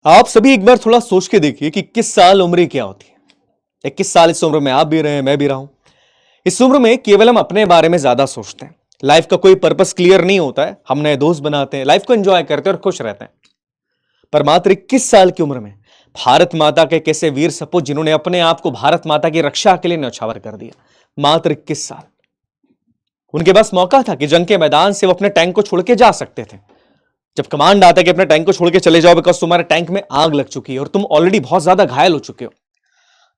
आप सभी एक बार थोड़ा सोच के देखिए कि 21 साल उम्र क्या होती है। 21 साल इस उम्र में आप भी रहे हैं, मैं भी रहा हूं। इस उम्र में केवल हम अपने बारे में ज्यादा सोचते हैं। लाइफ का कोई पर्पस क्लियर नहीं होता है। हम नए दोस्त बनाते हैं, लाइफ को एंजॉय करते हैं और खुश रहते हैं। पर मात्र 21 साल की उम्र में भारत माता के कैसे वीर सपूत जिन्होंने अपने आप को भारत माता की रक्षा के लिए न्यौछावर कर दिया। मात्र 21 साल। उनके पास मौका था कि जंग के मैदान से वो अपने टैंक को छोड़ के जा सकते थे। जब कमांड आता है कि अपने टैंक को छोड़ के चले जाओ बिकॉज तुम्हारे टैंक में आग लग चुकी है और तुम ऑलरेडी बहुत ज्यादा घायल हो चुके हो,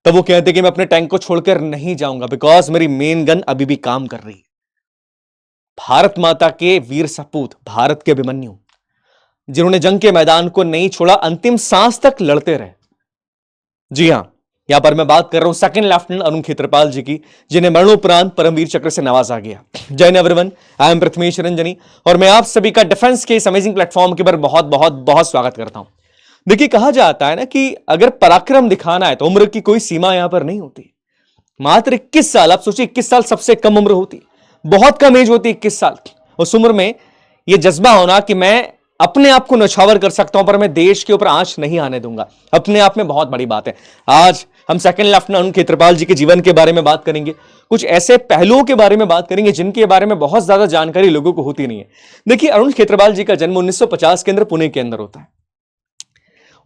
तब वो कहते कि मैं अपने टैंक को छोड़कर नहीं जाऊंगा बिकॉज मेरी मेन गन अभी भी काम कर रही है। भारत माता के वीर सपूत, भारत के अभिमन्यु, जिन्होंने जंग के मैदान को नहीं छोड़ा, अंतिम सांस तक लड़ते रहे। जी हां, यहां पर मैं बात कर रहा हूं सेकंड लेफ्टिनेंट अरुण खेत्रपाल जी की, जिन्हें मरणोपरांत परमवीर चक्र से नवाजा गया। जय everyone, I am Prathamesh Ranjani और मैं आप सभी का डिफेंस के इस अमेजिंग प्लेटफॉर्म के ऊपर बहुत बहुत बहुत स्वागत करता हूं। देखिए, कहा जाता है ना कि अगर पराक्रम दिखाना है तो उम्र की कोई सीमा यहां पर नहीं होती। मात्र 21 साल, आप सोचिए 21 साल सबसे कम उम्र होती, बहुत कम एज होती 21 साल। उस उम्र में यह जज्बा होना कि मैं अपने आप को नौछावर कर सकता हूं पर मैं देश के ऊपर आंच नहीं आने दूंगा, अपने आप में बहुत बड़ी बात है। आज हम सेकंड लेफ्टिनेंट अरुण खेत्रपाल जी के जीवन के बारे में बात करेंगे, कुछ ऐसे पहलुओं के बारे में बात करेंगे जिनके बारे में बहुत ज्यादा जानकारी लोगों को होती नहीं है। देखिए, अरुण खेत्रपाल जी का जन्म 1950 के अंदर पुणे के अंदर होता है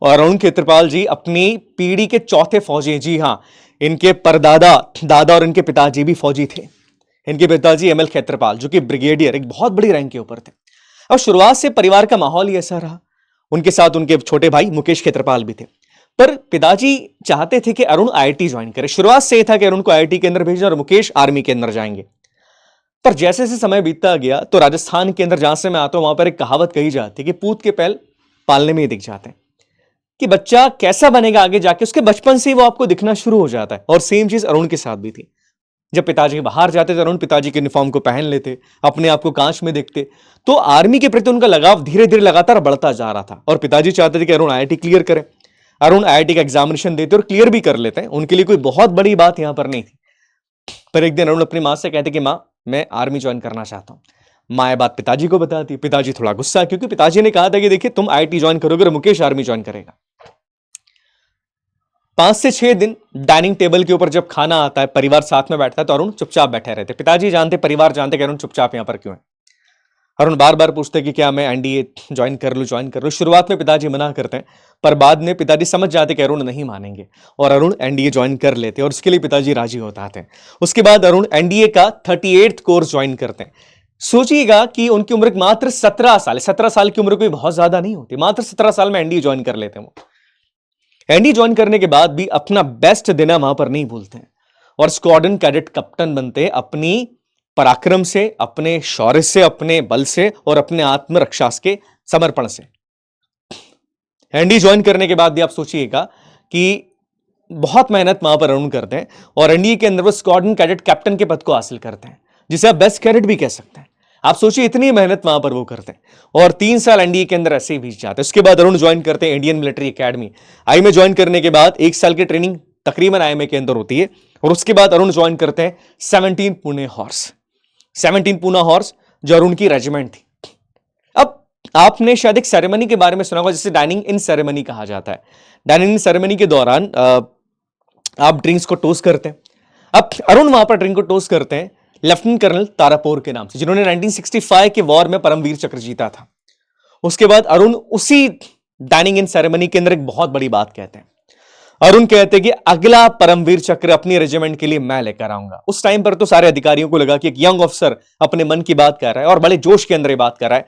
और अरुण खेत्रपाल जी अपनी पीढ़ी के चौथे फौजी हैं। जी हां, इनके परदादा, दादा और इनके पिताजी भी फौजी थे। इनके पिताजी एमएल खेत्रपाल, जो कि ब्रिगेडियर, एक बहुत बड़ी रैंक के ऊपर थे। और शुरुआत से परिवार का माहौल ही ऐसा रहा। उनके साथ उनके छोटे भाई मुकेश खेत्रपाल भी थे। पर पिताजी चाहते थे कि अरुण आईआईटी ज्वाइन करे। शुरुआत से था कि अरुण को आईआईटी के अंदर भेजना और मुकेश आर्मी के अंदर जाएंगे। पर जैसे जैसे समय बीतता गया तो राजस्थान के अंदर, जहां से मैं आता हूं, वहां पर एक कहावत कही जाती है कि पूत के पैल पालने में ही दिख जाते हैं, कि बच्चा कैसा बनेगा आगे जाके उसके बचपन से ही वो आपको दिखना शुरू हो जाता है। और सेम चीज अरुण के साथ भी थी। जब पिताजी बाहर जाते थे, अरुण पिताजी के यूनिफॉर्म को पहन लेते, अपने आप को कांच में देखते, तो आर्मी के प्रति उनका लगाव धीरे धीरे लगातार बढ़ता जा रहा था। और पिताजी चाहते थे कि अरुण आईआईटी क्लियर करे। अरुण आईआईटी का एग्जामिनेशन देते और क्लियर भी कर लेते हैं। उनके लिए कोई बहुत बड़ी बात यहां पर नहीं थी। पर एक दिन अरुण अपनी मां से कहते कि मां, मैं आर्मी ज्वाइन करना चाहता हूं। मां ये बात पिताजी को बताती। पिताजी थोड़ा गुस्सा, क्योंकि पिताजी ने कहा था कि देखिए, तुम आईआईटी ज्वाइन करोगे और मुकेश आर्मी ज्वाइन करेगा। 5 से 6 दिन डाइनिंग टेबल के ऊपर जब खाना आता है, परिवार साथ में बैठता है, तो अरुण चुपचाप बैठे रहते। पिताजी जानते, परिवार जानते कि अरुण चुपचाप यहां पर क्यों है। अरुण बार बार पूछते कि क्या मैं एनडीए ज्वाइन कर लूं। शुरुआत में पिताजी मना करते हैं, पर बाद में पिताजी समझ जाते कि अरुण नहीं मानेंगे और अरुण एनडीए ज्वाइन कर लेते और उसके लिए पिताजी राजी होते हैं। उसके बाद अरुण एनडीए का 38th कोर्स ज्वाइन करते हैं। सोचिएगा कि उनकी उम्र मात्र 17 साल। 17 साल की उम्र कोई बहुत ज्यादा नहीं होती। मात्र 17 साल में एनडीए ज्वाइन कर लेते हैं वो। एनडी ज्वाइन करने के बाद भी अपना बेस्ट देना वहां पर नहीं भूलते हैं और स्क्वाड्रन कैडेट कैप्टन बनते हैं, अपनी पराक्रम से, अपने शौर्य से, अपने बल से और अपने आत्मरक्षा के समर्पण से। एनडी ज्वाइन करने के बाद भी आप सोचिएगा कि बहुत मेहनत वहां पर अरुण करते हैं और एनडीए के अंदर वो स्क्वाड्रन कैडेट कैप्टन के पद को हासिल करते हैं, जिसे आप बेस्ट कैडेट भी कह सकते हैं। आप सोचिए, इतनी मेहनत वहां पर वो करते हैं और 3 साल एनडीए के अंदर ऐसे ही बीत जाते हैं। उसके बाद अरुण ज्वाइन करते हैं इंडियन मिलिट्री एकेडमी। आई में ज्वाइन करने के बाद 1 साल की ट्रेनिंग तकरीबन आई के अंदर होती है और उसके बाद अरुण ज्वाइन करते हैं 17 पुणे हॉर्स। 17 पूना हॉर्स जो अरुण की रेजिमेंट थी। अब आपने शायद एक सेरेमनी के बारे में सुना होगा जिसे डाइनिंग इन सेरेमनी कहा जाता है। डाइनिंग इन सेरेमनी के दौरान आप ड्रिंक्स को टोस्ट करते हैं। अब अरुण वहां पर ड्रिंक को टोस्ट करते हैं लेफ्टिनेंट कर्नल तारापोर के नाम से, जिन्होंने 1965 के वॉर में परमवीर चक्र जीता था। उसके बाद अरुण उसी डाइनिंग इन सेरेमनी के अंदर एक बहुत बड़ी बात कहते हैं। अरुण कहते हैं कि अगला परमवीर चक्र अपनी रेजिमेंट के लिए मैं लेकर आऊंगा। उस टाइम पर तो सारे अधिकारियों को लगा कि एक यंग ऑफिसर अपने मन की बात कर रहा है और बड़े जोश के अंदर ये बात कर रहा है।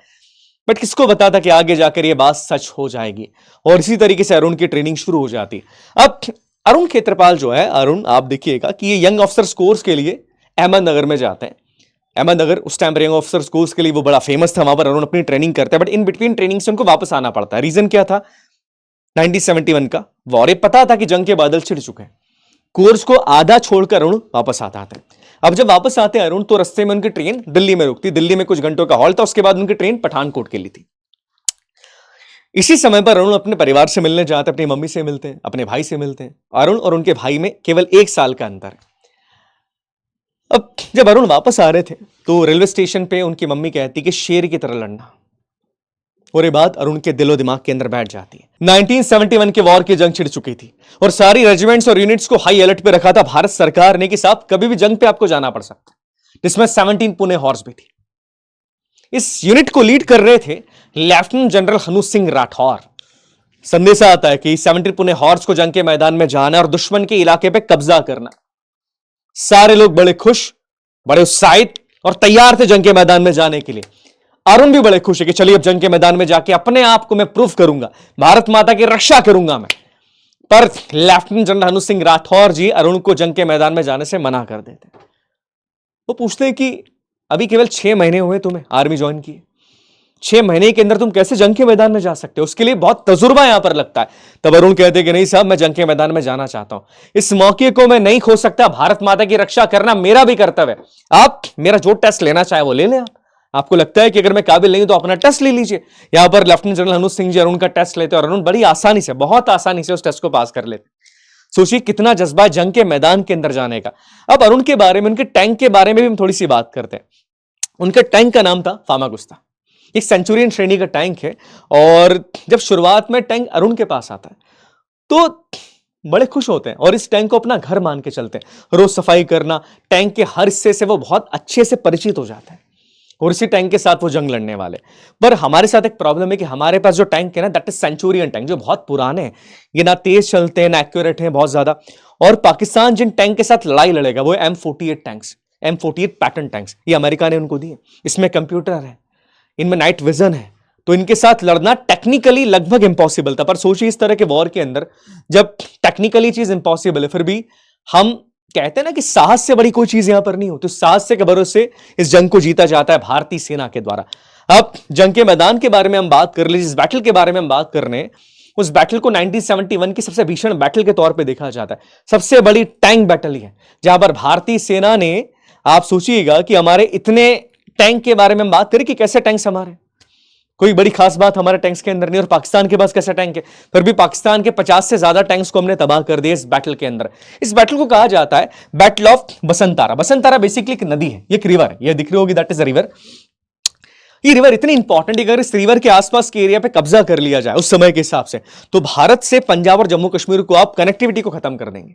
बट किसको पता था कि आगे जाकर ये बात सच हो जाएगी। और इसी तरीके से अरुण की ट्रेनिंग शुरू हो जाती। अब अरुण खेत्रपाल जो है, अरुण आप देखिएगा कि ये यंग ऑफिसर्स कोर्स के लिए अहमदनगर में जाते हैं। अहमदनगर उस टाइम पर यंग ऑफिसर्स कोर्स के लिए वो बड़ा फेमस था। वहां पर अरुण अपनी ट्रेनिंग करते हैं, बट इन बिटवीन ट्रेनिंग से उनको वापस आना पड़ता है। रीजन क्या था? 1971 का वॉर। पता था कि जंग के बादल छिड़ चुके हैं। कोर्स को आधा छोड़कर अरुण वापस आता है। अब जब वापस आते हैं अरुण, तो रास्ते में उनकी ट्रेन दिल्ली में रुकती। दिल्ली में कुछ घंटों का हॉल था। उसके बाद उनकी ट्रेन पठानकोट के लिए थी। इसी समय पर अरुण अपने परिवार से मिलने जाते हैं, अपनी मम्मी से मिलते हैं, अपने भाई से मिलते हैं। अरुण और उनके भाई में केवल 1 साल का अंतर है। अब जब अरुण वापस आ रहे थे तो रेलवे स्टेशन पे उनकी मम्मी कहती कि शेर की तरह लड़ना। और ये बात अरुण के दिलो दिमाग के अंदर बैठ जाती है। 1971 के वॉर की जंग छिड़ चुकी थी और सारी रेजिमेंट्स और यूनिट्स को हाई अलर्ट पे रखा था भारत सरकार ने कि साहब कभी भी जंग पे आपको जाना पड़ सकता है, जिसमें 17 पुणे हॉर्स भी थी। इस यूनिट को लीड कर रहे थे लेफ्टिनेंट जनरल हनु सिंह राठौर। संदेशा आता है कि 17 पुणे हॉर्स को जंग के मैदान में जाना और दुश्मन के इलाके पे कब्जा करना। सारे लोग बड़े खुश, बड़े उत्साहित और तैयार थे जंग के मैदान में जाने के लिए। अरुण भी बड़े खुश है कि चलिए अब जंग के मैदान में जाके अपने आप को मैं प्रूफ करूंगा, भारत माता की रक्षा करूंगा मैं। पर लेफ्टिनेंट जनरल हनु सिंह राठौर जी अरुण को जंग के मैदान में जाने से मना कर देते। वो पूछते हैं कि अभी केवल 6 महीने हुए तुम्हें आर्मी ज्वाइन किए, 6 महीने के अंदर तुम कैसे जंग के मैदान में जा सकते हो, उसके लिए बहुत तजुर्बा यहां पर लगता है। तब अरुण कहते कि नहीं साहब, मैं जंग के मैदान में जाना चाहता हूं, इस मौके को मैं नहीं खो सकता, भारत माता की रक्षा करना मेरा भी कर्तव्य है। आप मेरा जो टेस्ट लेना चाहे वो ले लें। आपको लगता है कि अगर मैं काबिल नहीं हूं तो अपना टेस्ट ले लीजिए। यहां पर लेफ्टिनेंट जनरल हनु सिंह जी अरुण का टेस्ट लेते और अरुण बड़ी आसानी से, बहुत आसानी से उस टेस्ट को पास कर लेते। सोचिए कितना जज्बा जंग के मैदान के अंदर जाने का। अब अरुण के बारे में, उनके टैंक के बारे में भी हम थोड़ी सी बात करते हैं। उनके टैंक का नाम था फामागुस्ता, एक सेंचुरियन श्रेणी का टैंक है। और जब शुरुआत में टैंक अरुण के पास आता है तो बड़े खुश होते हैं और इस टैंक को अपना घर मान के चलते हैं। रोज सफाई करना, टैंक के हर हिस्से से वो बहुत अच्छे से परिचित हो जाते हैं और इसी टैंक के साथ वो जंग लड़ने वाले। पर हमारे साथ एक प्रॉब्लम है कि हमारे पास जो टैंक है ना, दैट इज सेंचुरियन टैंक, जो बहुत पुराने हैं, ये ना तेज चलते हैं ना एक्यूरेट हैं बहुत ज्यादा। और पाकिस्तान जिन टैंक के साथ लड़ाई लड़ेगा वो M48 tanks, M48 pattern tanks, ये अमेरिका ने उनको दिए। इसमें कंप्यूटर है, इनमें नाइट विजन है, तो इनके साथ लड़ना टेक्निकली लगभग इंपॉसिबल था। पर सोचिए इस तरह के वॉर के अंदर जब टेक्निकली चीज इंपॉसिबल है, फिर भी हम कहते हैं ना कि साहस से बड़ी कोई चीज यहां पर नहीं होती। साहस से के भरोसे इस जंग को जीता जाता है भारतीय सेना के द्वारा। अब जंग के मैदान के बारे में हम बात कर लीजिए, जिस बैटल के बारे में हम बात कर रहे हैं, उस बैटल को 1971 की सबसे भीषण बैटल के तौर पे देखा जाता है। सबसे बड़ी टैंक बैटल है जहां पर भारतीय सेना ने, आप सोचिएगा कि हमारे इतने टैंक के बारे में हम बात करें कि कैसे टैंक्स हमारे, कोई बड़ी खास बात हमारे टैंक्स के अंदर नहीं, और पाकिस्तान के पास कैसा टैंक है, फिर भी पाकिस्तान के 50 से ज्यादा टैंक्स को हमने तबाह कर दिया इस बैटल के अंदर। इस बैटल को कहा जाता है बैटल ऑफ बसंतारा। बसंतारा बेसिकली एक नदी है, एक रिवर है, ये दिख रही होगी, दैट इज अ रिवर। ये रिवर इतनी इंपॉर्टेंट है, अगर इस रिवर के आसपास के एरिया पे कब्जा कर लिया जाए उस समय के हिसाब से, तो भारत से पंजाब और जम्मू कश्मीर को आप कनेक्टिविटी को खत्म कर देंगे।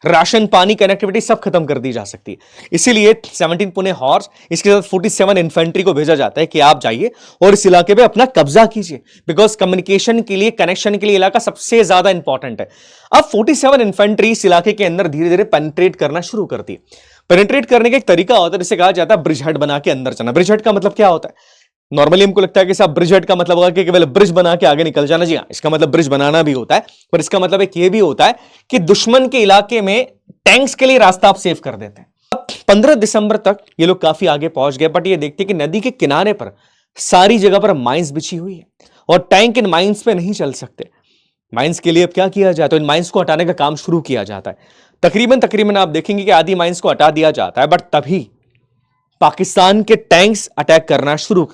राशन पानी कनेक्टिविटी सब खत्म कर दी जा सकती है। इसीलिए 17 पुणे हॉर्स, इसके साथ 47 इन्फेंट्री को भेजा जाता है कि आप जाइए और इस इलाके पे अपना कब्जा कीजिए, बिकॉज कम्युनिकेशन के लिए, कनेक्शन के लिए इलाका सबसे ज्यादा इंपॉर्टेंट है। अब 47 इन्फेंट्री इस इलाके के अंदर धीरे धीरे पेनिट्रेट करना शुरू करती है। पेनिट्रेट करने का एक तरीका होता है जिसे कहा जाता है ब्रिज हेड बना के अंदर जाना। ब्रिज हेड का मतलब क्या होता है? नॉर्मली हमको लगता है कि साहब ब्रिज हेड का मतलब होगा कि केवल ब्रिज बना के आगे निकल जाना। जी हाँ, इसका मतलब ब्रिज बनाना भी होता है, पर इसका मतलब एक ये भी होता है कि दुश्मन के इलाके में टैंक्स के लिए रास्ता आप सेव कर देते हैं। अब 15 दिसंबर तक ये लोग काफी आगे पहुंच गए, बट ये देखते कि नदी के किनारे पर सारी जगह पर माइंस बिछी हुई है और टैंक इन माइंस पे नहीं चल सकते। माइंस के लिए अब क्या किया जाए, तो इन माइंस को हटाने का काम शुरू किया जाता है। तकरीबन आप देखेंगे कि आधी माइंस को हटा दिया जाता है, बट तभी पाकिस्तान के टैंक्स अटैक करना शुरू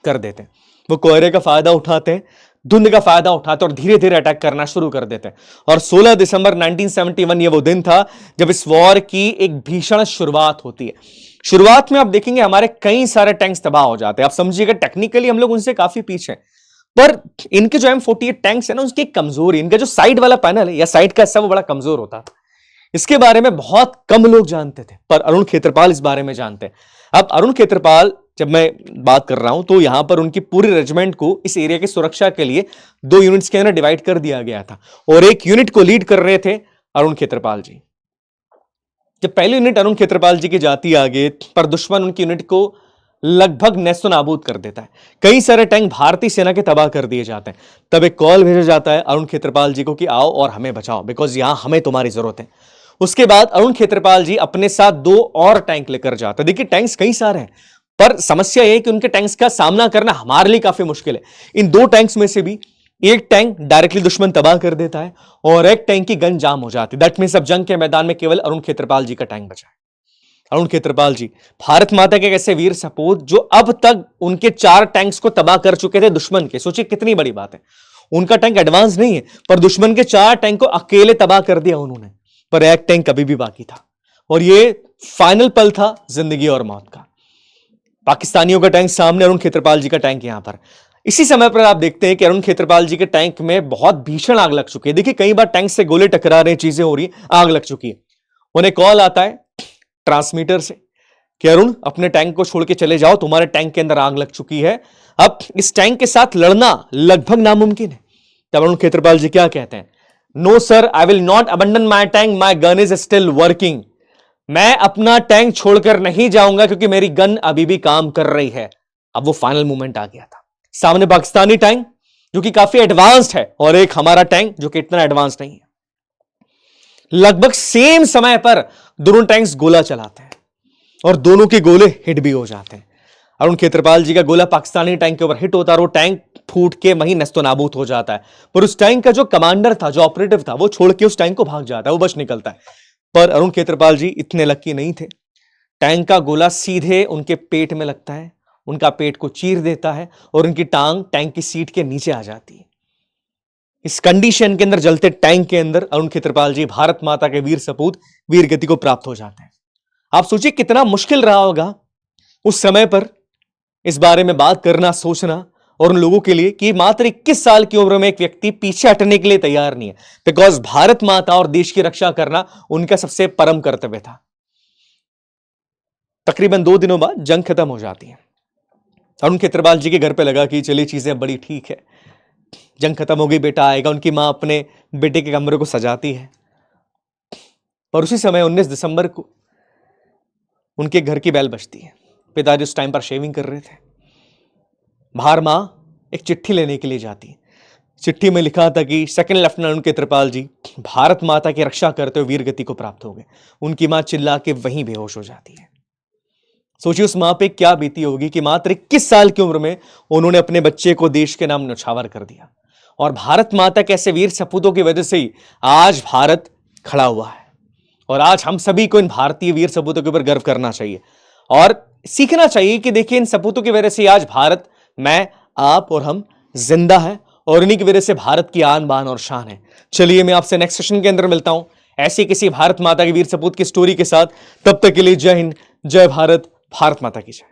कर देते हैं। वो कोहरे का फायदा उठाते हैं, धुंध का फायदा उठाते हैं और धीरे धीरे अटैक करना शुरू कर देते हैं। और 16 दिसंबर 1971 ये वो दिन था जब इस वॉर की एक भीषण शुरुआत होती है। शुरुआत में आप देखेंगे हमारे कई सारे टैंक्स तबाह हो जाते हैं। आप समझिएगा टेक्निकली हम लोग उनसे काफी पीछे हैं, पर इनके जो M48 टैंक्स है ना, उसकी एक कमजोरी, इनका जो साइड वाला पैनल है या साइड का हिस्सा, वो बड़ा कमजोर होता था। इसके बारे में बहुत कम लोग जानते थे, पर अरुण खेत्रपाल इस बारे में जानते हैं। अब अरुण खेत्रपाल, जब मैं बात कर रहा हूं तो यहां पर उनकी पूरी रेजिमेंट को इस एरिया की सुरक्षा के लिए 2 यूनिट्स के अंदर डिवाइड कर दिया गया था और एक यूनिट को लीड कर रहे थे अरुण खेत्रपाल जी। जब पहली यूनिट अरुण खेत्रपाल जी की जाती है आगे, पर दुश्मन उनकी यूनिट को लगभग नेस्तो नाबूद कर देता है। कई सारे टैंक भारतीय सेना के तबाह कर दिए जाते हैं। तब एक कॉल भेजा जाता है अरुण खेत्रपाल जी को कि आओ और हमें बचाओ, बिकॉज यहां हमें तुम्हारी जरूरत है। उसके बाद अरुण खेत्रपाल जी अपने साथ 2 और टैंक लेकर जाते हैं। देखिए टैंक्स कई सारे हैं, पर समस्या यह है कि उनके टैंक्स का सामना करना हमारे लिए काफी मुश्किल है। इन 2 टैंक्स में से भी एक टैंक डायरेक्टली दुश्मन तबाह कर देता है और एक टैंक की गन जाम हो जाती है। दैट मींस अब जंग के मैदान में केवल अरुण खेत्रपाल जी का टैंक बचा है। अरुण खेत्रपाल जी भारत माता के ऐसे वीर सपूत जो अब तक उनके 4 टैंक्स को तबाह कर चुके थे दुश्मन के। सोचिए कितनी बड़ी बात है। उनका टैंक एडवांस नहीं है, पर दुश्मन के 4 टैंक को अकेले तबाह कर दिया उन्होंने, पर एक टैंक अभी भी बाकी था और यह फाइनल पल था जिंदगी और मौत का। पाकिस्तानियों का टैंक सामने, अरुण खेत्रपाल जी का टैंक यहां पर। इसी समय पर आप देखते हैं कि अरुण खेत्रपाल जी के टैंक में बहुत भीषण आग लग चुकी है। देखिए कई बार टैंक से गोले टकरा रहे हैं, चीजें हो रही हैं, आग लग चुकी है। उन्हें कॉल आता है ट्रांसमीटर से कि अरुण अपने टैंक को छोड़ के चले जाओ, तुम्हारे टैंक के अंदर आग लग चुकी है, अब इस टैंक के साथ लड़ना लगभग नामुमकिन है। तब अरुण खेत्रपाल जी क्या कहते हैं? No sir, I will not abandon my tank, my gun is still working. मैं अपना टैंक छोड़कर नहीं जाऊंगा क्योंकि मेरी गन अभी भी काम कर रही है। अब वो फाइनल मोमेंट आ गया था। सामने पाकिस्तानी टैंक जो कि काफी एडवांस्ड है और एक हमारा टैंक जो कि इतना एडवांस नहीं है। लगभग सेम समय पर दोनों टैंक्स गोला चलाते हैं और दोनों के गोले हिट भी हो जाते हैं। अरुण खेत्रपाल जी का गोला पाकिस्तानी टैंक के ऊपर हिट होता है और वो टैंक फूट के वहीं नस्तो नाबूद हो जाता है। पर उस टैंक का जो कमांडर था, जो ऑपरेटिव था, वो छोड़ के उस टैंक को भाग जाता है, वो बच निकलता है। पर अरुण खेत्रपाल जी इतने लकी नहीं थे। टैंक का गोला सीधे उनके पेट में लगता है, उनका पेट को चीर देता है और उनकी टांग टैंक की सीट के नीचे आ जाती है। इस कंडीशन के अंदर, जलते टैंक के अंदर, अरुण खेत्रपाल जी भारत माता के वीर सपूत वीर गति को प्राप्त हो जाते हैं। आप सोचिए कितना मुश्किल रहा होगा उस समय पर इस बारे में बात करना, सोचना, और उन लोगों के लिए कि मात्र 21 साल की उम्र में एक व्यक्ति पीछे हटने के लिए तैयार नहीं है, बिकॉज भारत माता और देश की रक्षा करना उनका सबसे परम कर्तव्य था। तकरीबन 2 दिनों बाद जंग खत्म हो जाती है। अरुण खेत्रपाल जी के घर पे लगा कि चलिए चीजें बड़ी ठीक है, जंग खत्म हो गई, बेटा आएगा। उनकी मां अपने बेटे के कमरे को सजाती है। और उसी समय 19 दिसंबर को उनके घर की बेल बजती है। पिताजी उस टाइम पर शेविंग कर रहे थे। बाहर मां एक चिट्ठी लेने के लिए जाती है। चिट्ठी में लिखा था कि सेकंड लेफ्टिनेंट अरुण खेत्रपाल जी भारत माता की रक्षा करते हुए वीर गति को प्राप्त हो गए। उनकी मां चिल्ला के वहीं बेहोश हो जाती है। सोचिए उस मां पे क्या बीती होगी कि मात्र 21 साल की उम्र में उन्होंने अपने बच्चे को देश के नाम न्यौछावर कर दिया। और भारत माता के ऐसे वीर सपूतों की वजह से ही आज भारत खड़ा हुआ है। और आज हम सभी को इन भारतीय वीर सपूतों के ऊपर गर्व करना चाहिए और सीखना चाहिए कि देखिए इन सपूतों की वजह से आज भारत, मैं, आप और हम जिंदा है और इन्हीं की वजह से भारत की आन बान और शान है। चलिए मैं आपसे नेक्स्ट सेशन के अंदर मिलता हूं ऐसी किसी भारत माता के वीर सपूत की स्टोरी के साथ। तब तक के लिए जय हिंद, जय भारत, भारत माता की जय।